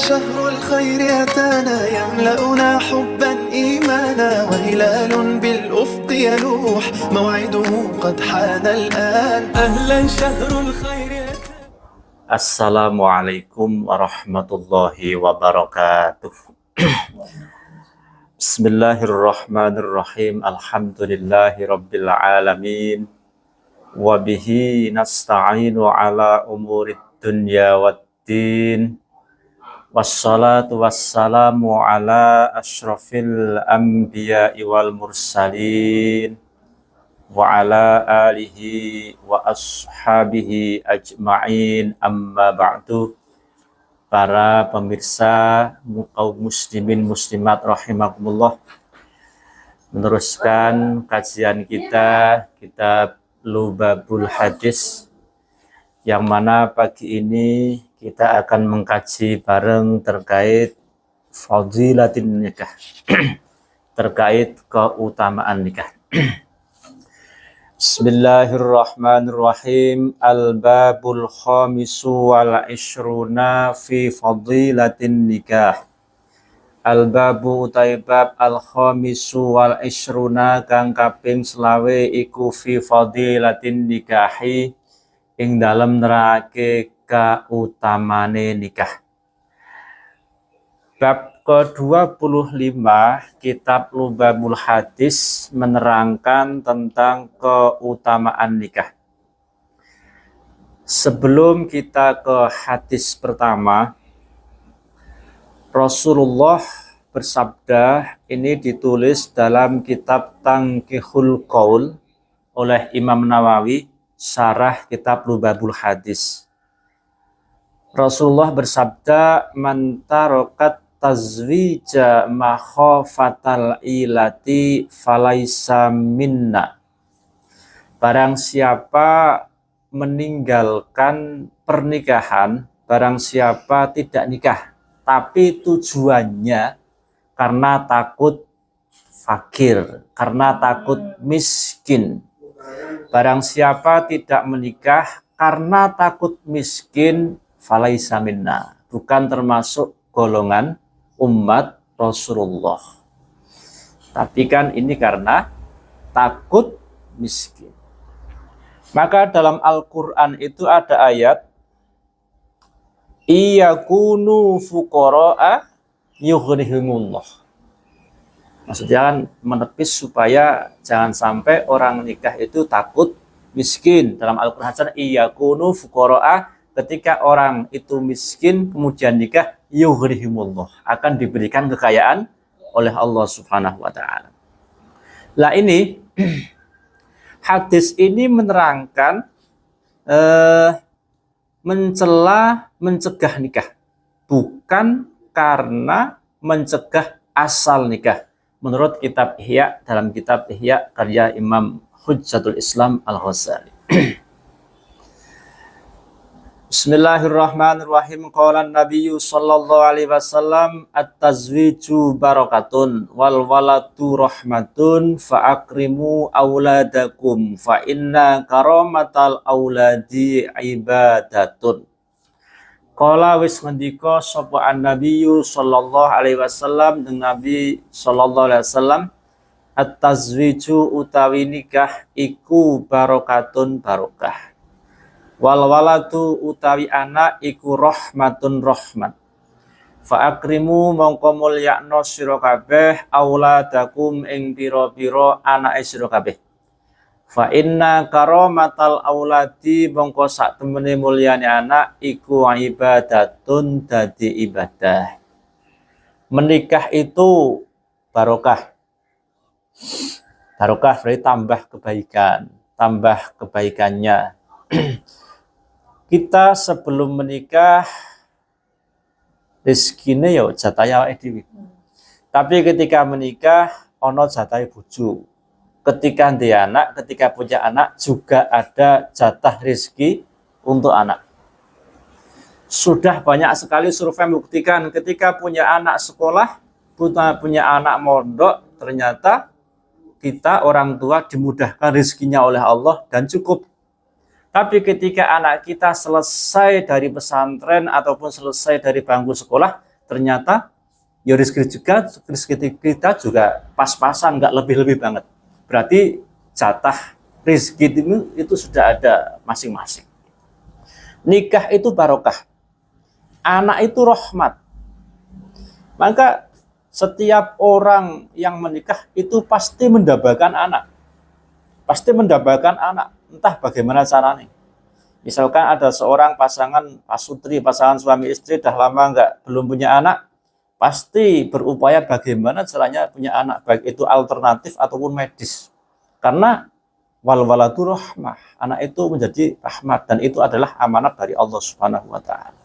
شهر الخير أتانا يملأنا حبا إيمانا وهلال بالأفق يلوح موعده قد حان الآن أهلا شهر الخير أتانا. Assalamualaikum warahmatullahi wabarakatuh. Bismillahirrahmanirrahim. Alhamdulillahi rabbil alamin. Wabihi nasta'inu ala umurid dunya waddin. Wassalatu wassalamu ala ashrafil anbiya'i wal mursalin wa ala alihi wa ashabihi ajma'in, amma ba'du. Para pemirsa kaum muslimin muslimat rahimakumullah, meneruskan kajian kita kitab Lubabul Hadis, yang mana pagi ini kita akan mengkaji bareng terkait fadilatin nikah, terkait keutamaan nikah. Bismillahirrahmanirrahim. Al-babul khamisu wal ishruna fi fadilatin nikah. Al-babu utai bab al-khamisu wal ishruna kang kaping selawe iku fi fadilatin nikahi, ing dalem nerake kautamane nikah. Bab ke-25 kitab Lubabul Hadis menerangkan tentang keutamaan nikah. Sebelum kita ke hadis pertama, Rasulullah bersabda, ini ditulis dalam kitab Tanqihul Qaul oleh Imam Nawawi, syarah kitab Lubabul Hadis. Rasulullah bersabda, man tarokat tazwija makhofatal ilati falaisa minna. Barang siapa meninggalkan pernikahan, barang siapa tidak nikah, tapi tujuannya karena takut fakir, karena takut miskin. Barang siapa tidak menikah karena takut miskin, falaisa minna, bukan termasuk golongan umat Rasulullah. Tapi kan ini karena takut miskin. Maka dalam Al-Quran itu ada ayat, iyakunu fuqara'a yughnihimullah. Maksudnya kan menepis supaya jangan sampai orang nikah itu takut miskin. Dalam Al-Quran, iyakunu fuqara'a, ketika orang itu miskin kemudian nikah, yughnihimullah, akan diberikan kekayaan oleh Allah Subhanahu wa taala. Lah ini hadis ini menerangkan mencegah nikah, bukan karena mencegah asal nikah. Menurut kitab Ihya, dalam kitab Ihya karya Imam Hujjatul Islam Al-Ghazali. Bismillahirrahmanirrahim. Qala an-nabiyyu sallallahu alaihi wasallam, at-tazwiju barakatun wal waladu rahmatun fa akrimu auladakum fa inna karamatal auladi ibadatun. Qala wis ngendika sapa an-nabiyyu sallallahu alaihi wasallam, dengan Nabi sallallahu alaihi wasallam, at-tazwiju utawi nikah iku barakatun barokah. Wal waladu utawi anak iku rahmatun rahmat. Fa akrimu mongko mulyakno sira kabeh auladakum ing pira-pira anake sira kabeh. Fa inna karamatal auladi mongko sak temene mulyane anak iku ibadatun, dadi ibadah. Menikah itu barokah. Barokah berarti tambah kebaikan, tambah kebaikannya. Kita sebelum menikah rezekine yo jatah awake dhewe. Tapi ketika menikah ono jatah bojo. Ketika ndek anak, ketika punya anak juga ada jatah rezeki untuk anak. Sudah banyak sekali survei membuktikan ketika punya anak sekolah, punya anak mondok, ternyata kita orang tua dimudahkan rezekinya oleh Allah dan cukup. Tapi ketika anak kita selesai dari pesantren ataupun selesai dari bangku sekolah, ternyata ya rezeki kita juga pas-pasan, nggak lebih-lebih banget. Berarti jatah rezeki itu sudah ada masing-masing. Nikah itu barokah, anak itu rahmat. Maka setiap orang yang menikah itu pasti mendapatkan anak. Pasti mendapatkan anak, entah bagaimana caranya. Misalkan ada seorang pasangan pasutri, pasangan suami istri dah lama belum punya anak, pasti berupaya bagaimana caranya punya anak, baik itu alternatif ataupun medis. Karena wal waladu rahmah, anak itu menjadi rahmat dan itu adalah amanat dari Allah Subhanahu wa taala.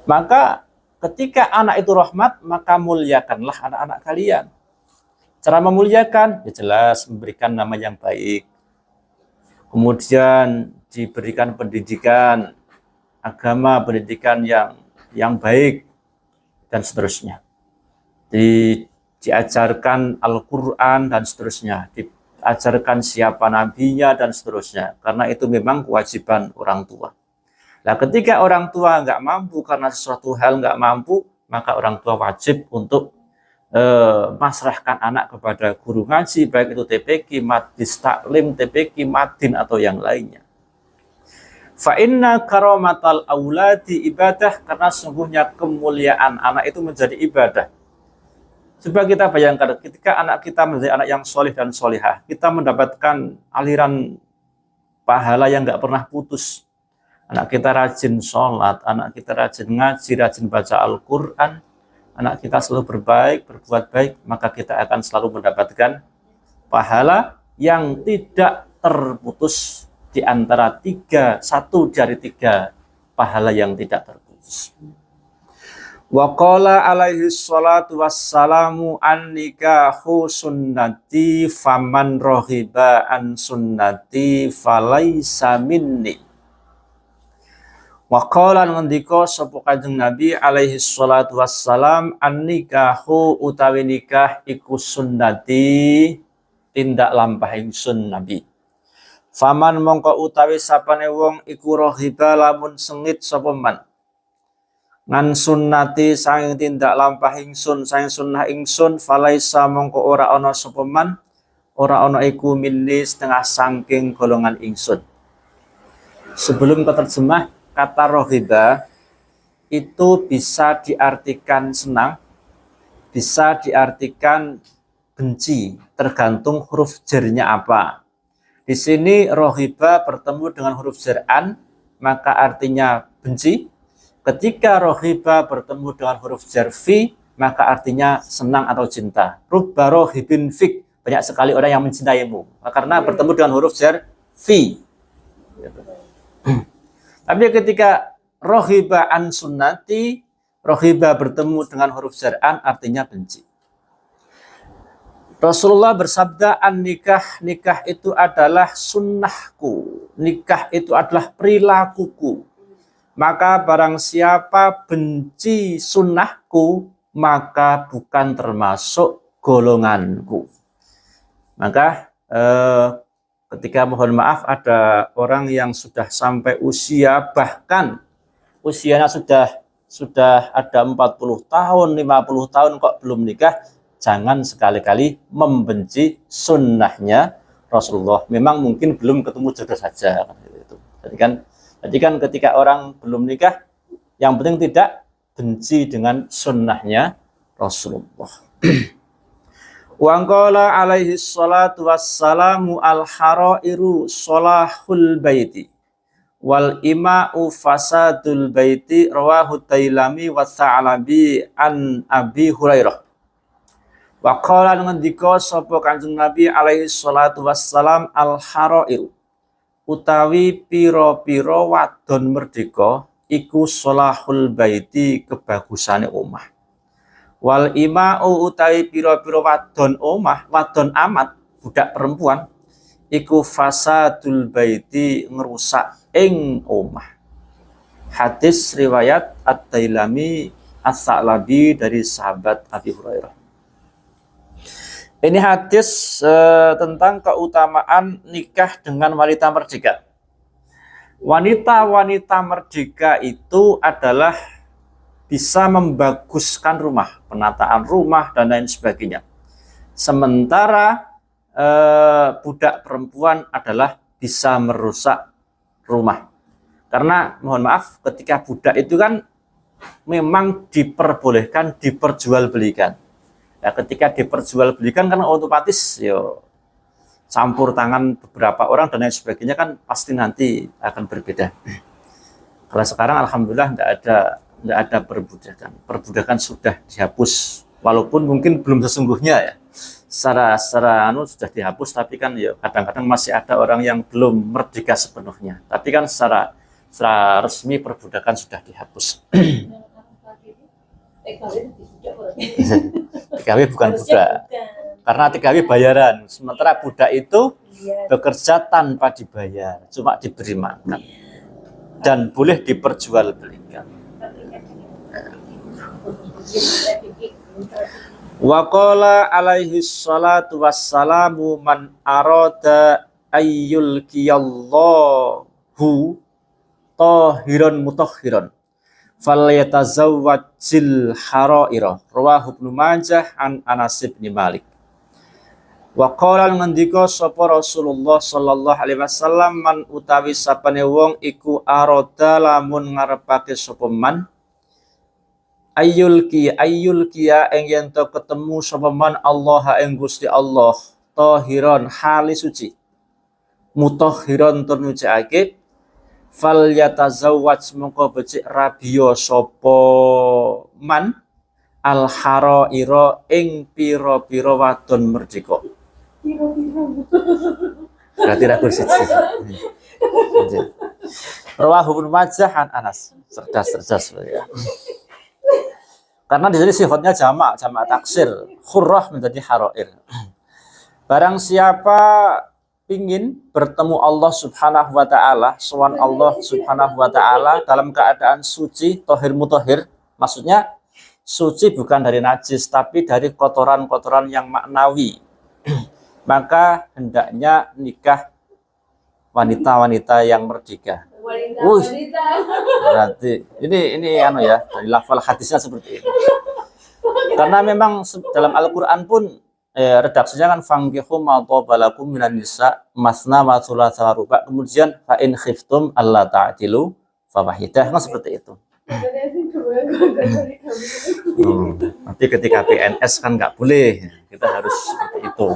Maka ketika anak itu rahmat, maka muliakanlah anak-anak kalian. Cara memuliakan ya jelas memberikan nama yang baik. Kemudian diberikan pendidikan agama, pendidikan yang baik dan seterusnya. Diajarkan Al-Qur'an dan seterusnya, diajarkan siapa nabinya dan seterusnya. Karena itu memang kewajiban orang tua. Nah, ketika orang tua nggak mampu karena sesuatu hal nggak mampu, maka orang tua wajib untuk masrahkan anak kepada guru ngaji, baik itu TPQ, Madis Taklim, TPQ, Madin atau yang lainnya. Fa inna karamatal auladi ibadah, karena sungguhnya kemuliaan anak itu menjadi ibadah. Coba kita bayangkan ketika anak kita menjadi anak yang solih dan solihah, kita mendapatkan aliran pahala yang nggak pernah putus. Anak kita rajin sholat, anak kita rajin ngaji, rajin baca Al-Quran, anak kita selalu berbaik, berbuat baik, maka kita akan selalu mendapatkan pahala yang tidak terputus di antara satu dari tiga pahala yang tidak terputus. Wa qala alaihi salatu wassalamu an-nikahu sunnati faman rohiba an sunnati falaisa minni. Wa qala ngendika sapa Kanjeng Nabi alaihi salatu wassalam, an-nikahu utawi nikah iku sunnati, tindak lampahing sun Nabi. Faman mongko utawi sapane wong iku rohiba lamun sengit sapa man ngan sunnati saking tindak lampahing sun, saking sunnah ingsun, falaisa mongko ora ana sapa man, ora ana iku minni setengah saking golongan ingsun. Sebelum keterjemah, kata rohiba itu bisa diartikan senang, bisa diartikan benci, tergantung huruf jarnya apa. Di sini rohiba bertemu dengan huruf jar'an, maka artinya benci. Ketika rohiba bertemu dengan huruf jarfi, maka artinya senang atau cinta. Rubba rohibin fik, banyak sekali orang yang mencintaimu, karena bertemu dengan huruf jarfi. Tapi ketika rohiba an sunnati, rohiba bertemu dengan huruf jar'an artinya benci. Rasulullah bersabda, an nikah, nikah itu adalah sunnahku, nikah itu adalah perilakuku. Maka barang siapa benci sunnahku, maka bukan termasuk golonganku. Maka ketika mohon maaf ada orang yang sudah sampai usia, bahkan usianya sudah ada 40 tahun, 50 tahun kok belum nikah, jangan sekali-kali membenci sunnahnya Rasulullah. Memang mungkin belum ketemu jodoh saja. Jadi kan ketika orang belum nikah, yang penting tidak benci dengan sunnahnya Rasulullah. Wa qala alaihi salatu wassalamu al-harairu salahul baiti wal ima'u fasadul baiti, rawahu Tailami wa Tsa'labi an Abi Hurairah. Wa qala ngendika sapa Kanjeng Nabi alaihi salatu wassalam, al-harairu utawi pira-pira wadon merdeka iku salahul baiti, kebagusane omah. Wal ima'u utawi pira-pira wadon omah, wadon amat, budak perempuan, iku fasadul baiti, ngerusak ing omah. Hadis riwayat At-Tailami As-Sa'labi dari sahabat Abi Hurairah. Ini hadis tentang keutamaan nikah dengan wanita merdeka. Wanita-wanita merdeka itu adalah bisa membaguskan rumah, penataan rumah dan lain sebagainya. Sementara budak perempuan adalah bisa merusak rumah. Karena mohon maaf, ketika budak itu kan memang diperbolehkan diperjualbelikan. Ya, ketika diperjualbelikan kan otomatis campur tangan beberapa orang dan lain sebagainya kan pasti nanti akan berbeda. Kalau sekarang alhamdulillah tidak ada perbudakan. Perbudakan sudah dihapus, walaupun mungkin belum sesungguhnya ya. Secara sudah dihapus, tapi kan kadang-kadang masih ada orang yang belum merdeka sepenuhnya. Tapi kan secara resmi perbudakan sudah dihapus. TKW bukan budak, karena TKW bayaran. Sementara budak itu bekerja tanpa dibayar, cuma diberi makan dan boleh diperjualbelikan. Wa qala alaihi salatu wassalamu man arada ayyul qiyallahu tahiran mutahhiran falyatazawwajil haraira rawahu Ibnu Majah an Anas bin Malik. Wa qala ngendika sapa Rasulullah sallallahu alaihi wasallam man utawi sapane wong iku arada lamun ngarepake sapa man ayyul kiya ing yen to ketemu sapa man Allah ing Gusti Allah tahiran hali suci mutahhiran tur nyucikake fal yatazawwaj mongko becik rabiya sapa man al haraira ing pira-pira wadon merdeka. Berarti ragu siji. Rawahu Ibnu Majah an Anas. Cerdas ya. Karena di sini sifatnya jamak taksir, khurrah menjadi harair. Barang siapa ingin bertemu Allah Subhanahu wa taala, sowan Allah Subhanahu wa taala dalam keadaan suci, tahir mutahhir, maksudnya suci bukan dari najis tapi dari kotoran-kotoran yang maknawi. Maka hendaknya nikah wanita-wanita yang merdeka. Berarti ini dari lafal hadisnya seperti ini. Karena memang dalam Al-Qur'an pun redaksinya kan fankihu ma tabalakum minan nisa masna wa thulatha ruba, kemudian fa in khiftum alla ta'dilu fa wahidah, kan seperti itu. Nanti ketika PNS kan nggak boleh, kita harus seperti itu.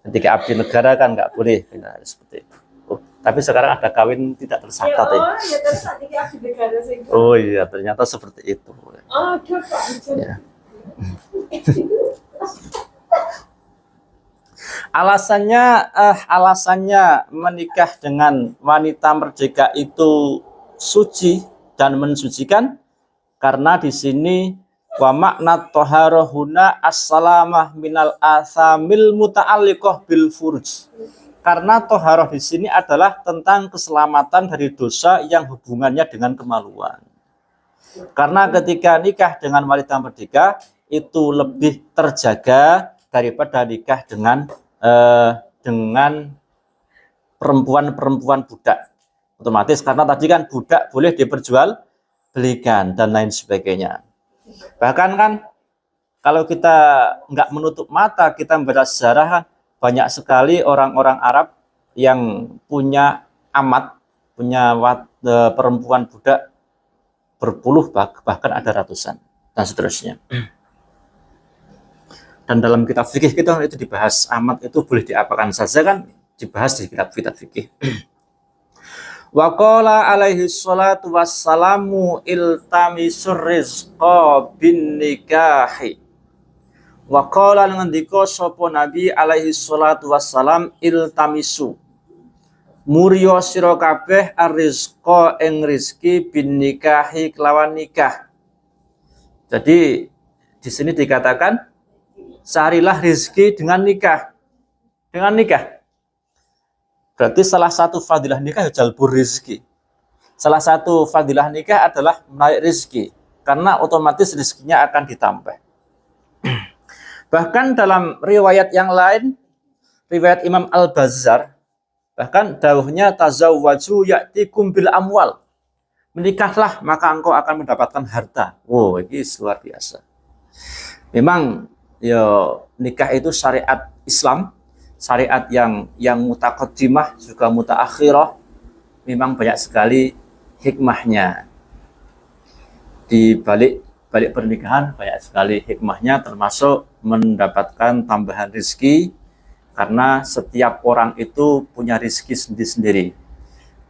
Ketika abdi negara kan nggak boleh, kita harus seperti itu. Tapi sekarang ada kawin tidak tercatat ya. Oh iya, ternyata seperti itu. Ya. Alasannya menikah dengan wanita merdeka itu suci dan mensucikan karena di sini wa makna thaharahuna as-salamah minal athamil muta'alliqah bil furuj. Karena toharoh di sini adalah tentang keselamatan dari dosa yang hubungannya dengan kemaluan. Karena ketika nikah dengan wanita merdeka itu lebih terjaga daripada nikah dengan perempuan-perempuan budak. Otomatis karena tadi kan budak boleh diperjualbelikan dan lain sebagainya. Bahkan kan kalau kita nggak menutup mata, kita membaca sejarah kan, banyak sekali orang-orang Arab yang punya amat, punya perempuan budak berpuluh bahkan ada ratusan dan seterusnya. Dan dalam kitab fikih kita itu dibahas amat itu boleh diapakan saja kan, dibahas di kitab fikih. Wa qala alaihi salatu wassalamu iltamisur rizqa bin nikahi. Wa qala ngendika sapa Nabi alaihi salatu wassalam iltamisu murya sira kabeh arrizqa ing rezeki bin nikahi kelawan nikah. Jadi di sini dikatakan carilah rezeki dengan nikah. Dengan nikah. Berarti salah satu fadilah nikah jalbur rezeki. Salah satu fadilah nikah adalah menarik rezeki karena otomatis rezekinya akan ditambah. Bahkan dalam riwayat yang lain, riwayat Imam Al-Bazzar, bahkan dawuhnya tazawwaju ya'tikum bil amwal. menikahlah maka engkau akan mendapatkan harta. Wow, ini luar biasa. Memang ya nikah itu syariat Islam, syariat yang mutaqaddimah juga mutaakhirah. Memang banyak sekali hikmahnya. Di balik pernikahan banyak sekali hikmahnya, termasuk mendapatkan tambahan rezeki, karena setiap orang itu punya rezeki sendiri-sendiri.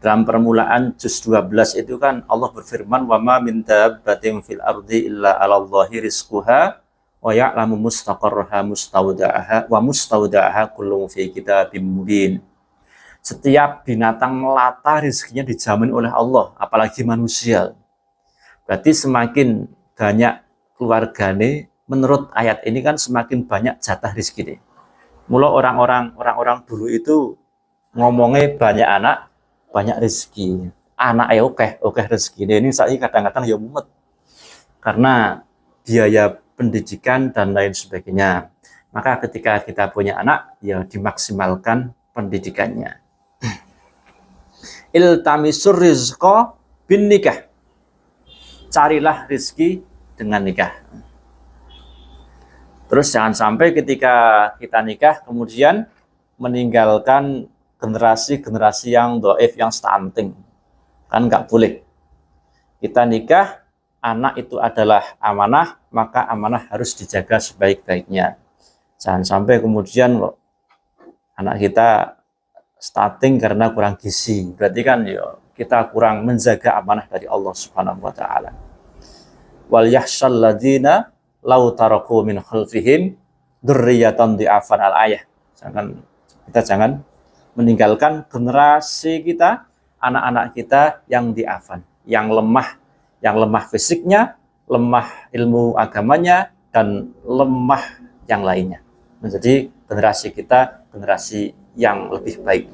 Dalam permulaan juz 12 itu kan Allah berfirman, wa ma min dabbatin fil ardi illa 'alallahi rizquha wa ya'lamu mustaqarraha mustawda'aha wa mustawda'aha kullun fi kitabim mubin. Setiap binatang melata rezekinya dijamin oleh Allah, apalagi manusia. Berarti semakin banyak keluargane, menurut ayat ini kan semakin banyak jatah rezeki nih. Mula orang-orang dulu itu ngomongnya banyak anak, banyak rezeki. Anak ya oke rezeki. Ini saya kadang-kadang ya mumet. Karena biaya pendidikan dan lain sebagainya. Maka ketika kita punya anak, ya dimaksimalkan pendidikannya. Iltamisur rizqa bin nikah. Carilah rezeki dengan nikah. Terus jangan sampai ketika kita nikah kemudian meninggalkan generasi-generasi yang dhaif, yang stunting. Kan nggak boleh. Kita nikah, anak itu adalah amanah, maka amanah harus dijaga sebaik-baiknya. Jangan sampai kemudian kok anak kita stunting karena kurang gizi. Berarti kan ya kita kurang menjaga amanah dari Allah Subhanahu wa taala. Wal yahshal ladzina law taraku min khalfihim dzurriyyatan dhi'afan al-ayah. Kita jangan meninggalkan generasi kita, anak-anak kita yang dhi'afan, yang lemah fisiknya, lemah ilmu agamanya, dan lemah yang lainnya. Menjadi generasi kita generasi yang lebih baik.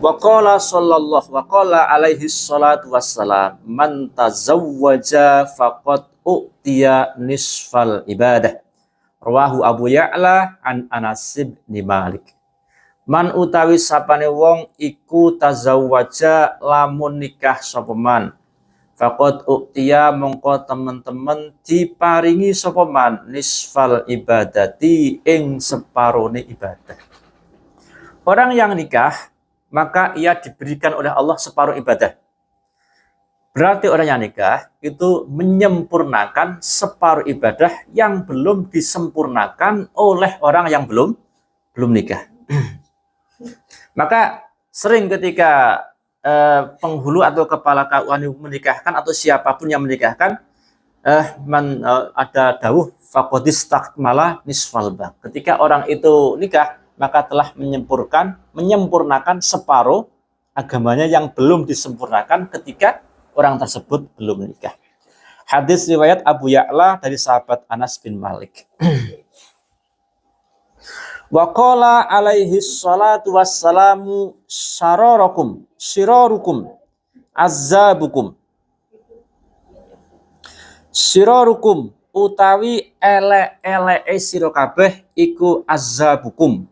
Waqala alaihi salatu wassalam, man tazawwaja faqad u'tiya nisfal ibadah. Rawahu Abu Ya'la an Anas bin Malik. Man utawi sapane wong iku tazawwaja lamun nikah sapa man, faqad u'tiya mongko teman-teman diparingi sapa man nisfal ibadati ing separone ibadah. Orang yang nikah, maka ia diberikan oleh Allah separuh ibadah. Berarti orang yang nikah itu menyempurnakan separuh ibadah yang belum disempurnakan oleh orang yang belum nikah. Maka sering ketika penghulu atau kepala KUA menikahkan atau siapapun yang menikahkan, ada dawuh faqadis takmala nisfal baq. Ketika orang itu nikah, maka telah menyempurnakan separuh agamanya yang belum disempurnakan ketika orang tersebut belum nikah. Hadis riwayat Abu Ya'la dari sahabat Anas bin Malik. Wa qala alaihi salatu wassalamu syirarukum azzabukum. Syirarukum utawi elek-eleke sira kabeh iku azzabukum.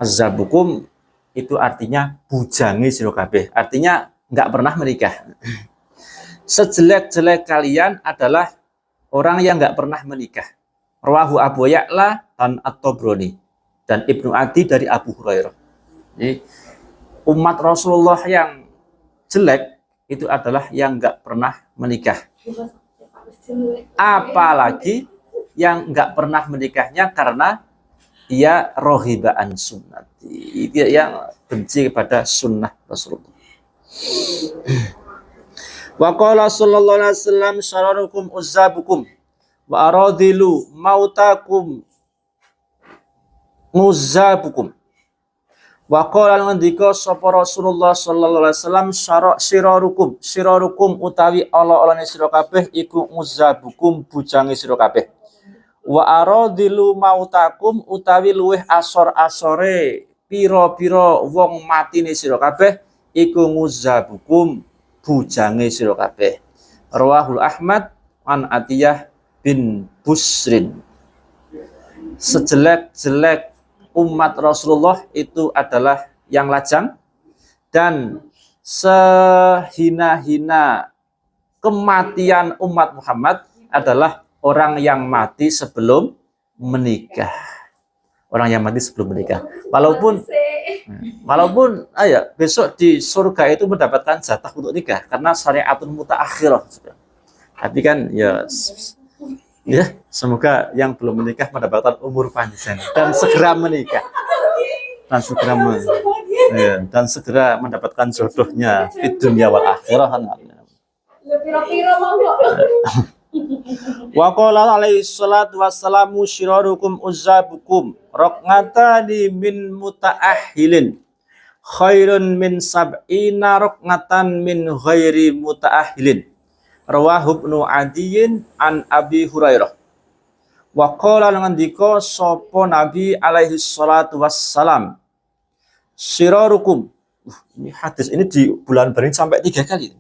Azzabukum itu artinya bujange sira kabeh. Artinya enggak pernah menikah. Sejelek-jelek kalian adalah orang yang enggak pernah menikah. Rawahu Abu Ya'la dan At-Tabrani dan Ibnu Adi dari Abu Hurairah. Jadi umat Rasulullah yang jelek itu adalah yang enggak pernah menikah. Apalagi yang enggak pernah menikahnya karena ia rohibaan sunnati, dia yang benci kepada sunnah Rasulullah. Wa qala sallallahu alaihi wasallam syararukum uzzabukum wa aradilu mautakum muzzabukum. Wa qala ngendika sapa Rasulullah sallallahu alaihi wasallam syirarukum utawi ala-alane sira kabeh iku muzzabukum bujange sira kabeh. Wa aradilu mautakum utawi luweh asor-asore pira-pira wong matine sira kabeh iku muzzabukum bujange sira kabeh. Rawahul Ahmad an Atiyah bin Busrin. Sejelek-jelek umat Rasulullah itu adalah yang lajang, dan sehina-hina kematian umat Muhammad adalah orang yang mati sebelum menikah. Orang yang mati sebelum menikah. Walaupun besok di surga itu mendapatkan jatah untuk nikah karena syariatun mutaakhirah. Tapi kan ya semoga yang belum menikah mendapatkan umur panjang dan segera menikah. Dan segera mendapatkan jodohnya di dunia wal akhirah. Wa qala alaihi salatu wassalamu syirarukum uzzabukum raqnatani min mutaahhilin khairun min sab'ina raqnatan min ghairi mutaahhilin. Rawahu Ibnu Adiyyin an Abi Hurairah. Wa qala ngendika sapa Nabi alaihi salatu wassalam, syirarukum. Ini hadis ini di bulan Barin sampai 3 kali.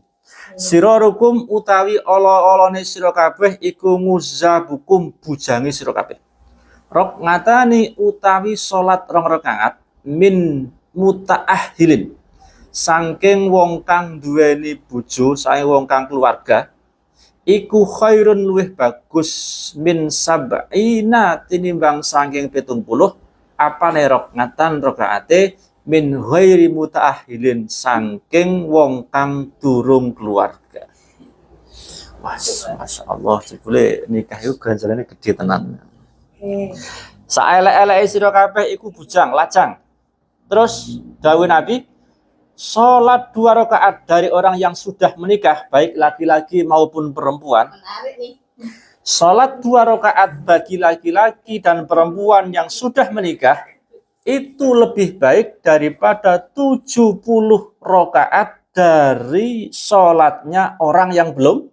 Sirarukum utawi ala-alane sira kabeh iku muzabukum bujange sira kabeh. Rok ngatani utawi salat 2 rakaat min mutaahhilin. Saking wong kang duweni bojo, saking wong kang keluarga, iku khairun luwih bagus min sab'ina tinimbang saking 70 apane rok ngatan rakaate min ghairi mutaahhilin saking wong kang durung keluarga. Masya Allah, jebule nikah itu ganjarane gede tenan. Saelek-eleke sira kabeh iku bujang, lajang. Terus dawuh Nabi, salat 2 rakaat dari orang yang sudah menikah, baik laki-laki maupun perempuan. Salat 2 rakaat bagi laki-laki dan perempuan yang sudah menikah itu lebih baik daripada 70 rakaat dari sholatnya orang yang belum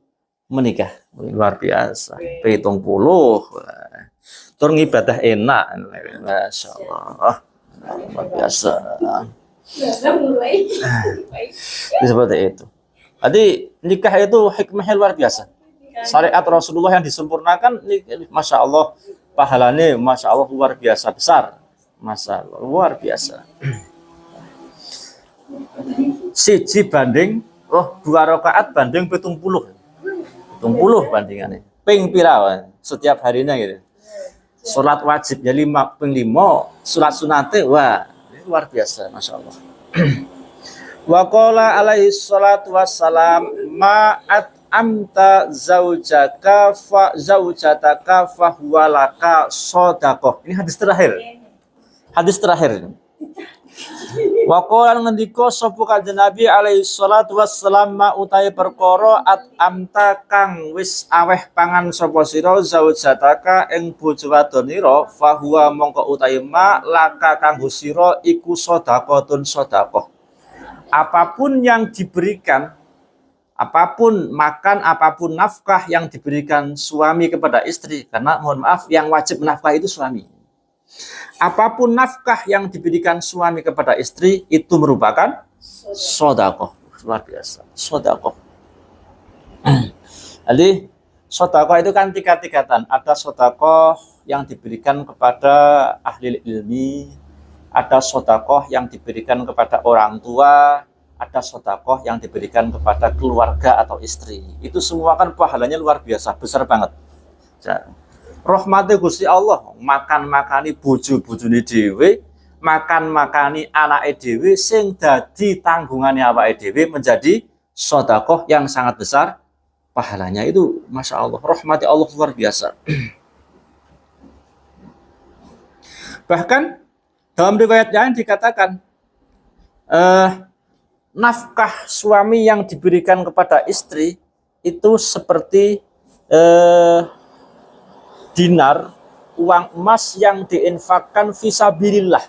menikah. Luar biasa. 70. Tur ibadah enak. Masya Allah. Luar biasa. Seperti itu. Jadi nikah itu hikmahnya luar biasa. Syariat Rasulullah yang disempurnakan, Masya Allah, pahalanya Masya Allah luar biasa besar. Masalah luar biasa. Siji banding 2 rakaat banding 70 bandingannya. Ping pira setiap harinya gitu. Salat wajibnya 5 ping 5, salat sunate wah luar biasa Masya Allah. Wa qala alaihi salatu wassalam ma'at amta zaujaka fa zaujataka fa huwa laka shadaqah. Ini hadis terakhir. Hadis terakhir. Wa qala ngendika sapa kanjeng Nabi alaihi salatu wassalam ma utahe perkara at amta kang wis aweh pangan sapa sira zaujataka ing bojo wadonira fa huwa mongko utahe ma laka kanggo sira iku sedekahun sedekah. Apapun yang diberikan, apapun makan, apapun nafkah yang diberikan suami kepada istri, karena mohon maaf yang wajib nafkah itu suami. Apapun nafkah yang diberikan suami kepada istri itu merupakan sedekah. Luar biasa, sedekah. Jadi sedekah itu kan tingkat-tingkatan. Ada sedekah yang diberikan kepada ahli ilmi, ada sedekah yang diberikan kepada orang tua, ada sedekah yang diberikan kepada keluarga atau istri. Itu semua kan pahalanya luar biasa, besar banget. Rahmati Gusti Allah, makan-makani bojo-bojone dhewe, makan-makani anake dhewe sing dadi tanggungane awake dhewe menjadi sedekah yang sangat besar. Pahalanya itu Masya Allah, rahmati Allah luar biasa. Bahkan dalam riwayat yang dikatakan nafkah suami yang diberikan kepada istri itu seperti dinar, uang emas yang diinfakkan fisabilillah,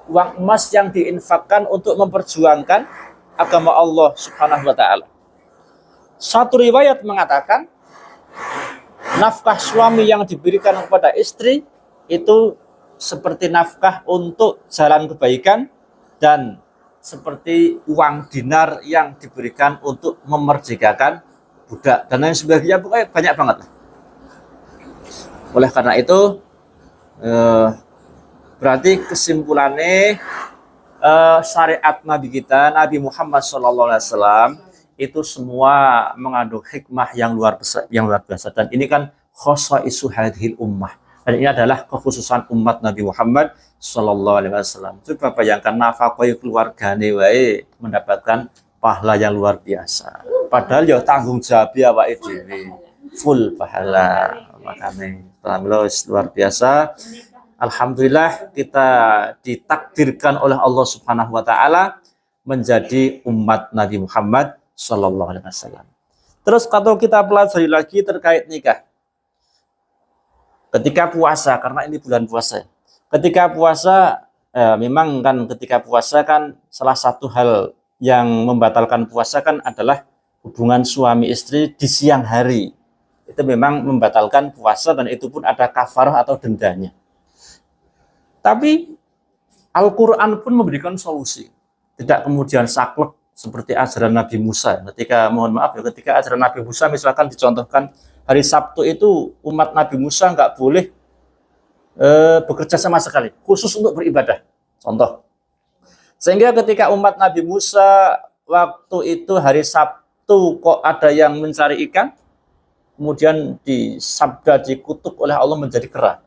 uang emas yang diinfakkan untuk memperjuangkan agama Allah Subhanahu wa Ta'ala. Satu riwayat mengatakan nafkah suami yang diberikan kepada istri itu seperti nafkah untuk jalan kebaikan dan seperti uang dinar yang diberikan untuk memerdekakan budak dan lain sebagainya. Pokoknya banyak banget lah. Oleh karena itu berarti kesimpulannya syariat Nabi kita, Nabi Muhammad SAW, itu semua mengandung hikmah yang luar biasa. Dan ini kan khosaisu hadhil ummah. Dan ini adalah kekhususan umat Nabi Muhammad SAW. Coba bayangkan nafkah keluargane wae mendapatkan pahala yang luar biasa. Padahal ya tanggung jawab ya awake dhewe. Full pahala. Makanya luar biasa. Alhamdulillah kita ditakdirkan oleh Allah Subhanahu wa taala menjadi umat Nabi Muhammad sallallahu alaihi wasallam. Terus kalau kita pelajari lagi terkait nikah. Ketika puasa, karena ini bulan puasa. Ketika puasa memang kan ketika puasa kan salah satu hal yang membatalkan puasa kan adalah hubungan suami istri di siang hari. Itu memang membatalkan puasa dan itu pun ada kafarah atau dendanya. Tapi Al-Quran pun memberikan solusi. Tidak kemudian saklek seperti ajaran Nabi Musa. Ketika ajaran Nabi Musa misalkan dicontohkan hari Sabtu itu umat Nabi Musa nggak boleh bekerja sama sekali. Khusus untuk beribadah. Contoh. Sehingga ketika umat Nabi Musa waktu itu hari Sabtu kok ada yang mencari ikan. Kemudian disabda, dikutuk oleh Allah menjadi kera.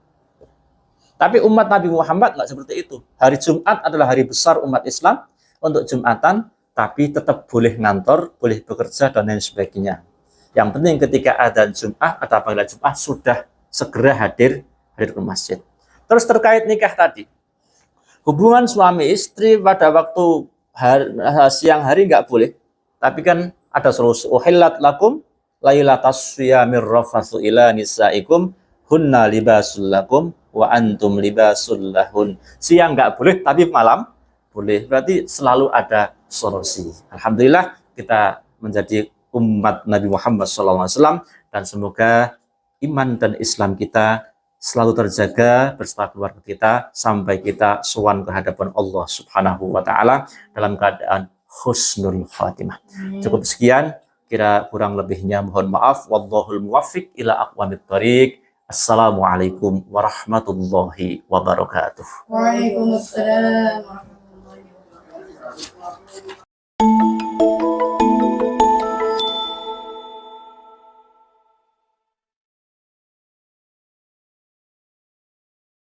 Tapi umat Nabi Muhammad nggak seperti itu. Hari Jumat adalah hari besar umat Islam untuk Jumatan, tapi tetap boleh ngantor, boleh bekerja, dan lain sebagainya. Yang penting ketika ada Jumat atau panggilan Jumat, sudah segera hadir ke masjid. Terus terkait nikah tadi. Hubungan suami istri pada waktu siang hari nggak boleh. Tapi kan ada solusi. Uhillat lakum lailatas syiyamir rafatsu ila nisaikum hunna libasul lakum wa antum libasul lahun. Siang nggak boleh, tapi malam boleh. Berarti selalu ada solusi. Alhamdulillah kita menjadi umat Nabi Muhammad SAW dan semoga iman dan Islam kita selalu terjaga beserta keluarga kita sampai kita sowan ke hadapan Allah Subhanahu wa taala dalam keadaan husnul khatimah. Cukup sekian, kira kurang lebihnya mohon maaf. Wallahul muwaffiq ila aqwamit thoriq. Assalamualaikum warahmatullahi wabarakatuh. Waalaikumsalam warahmatullahi wabarakatuh.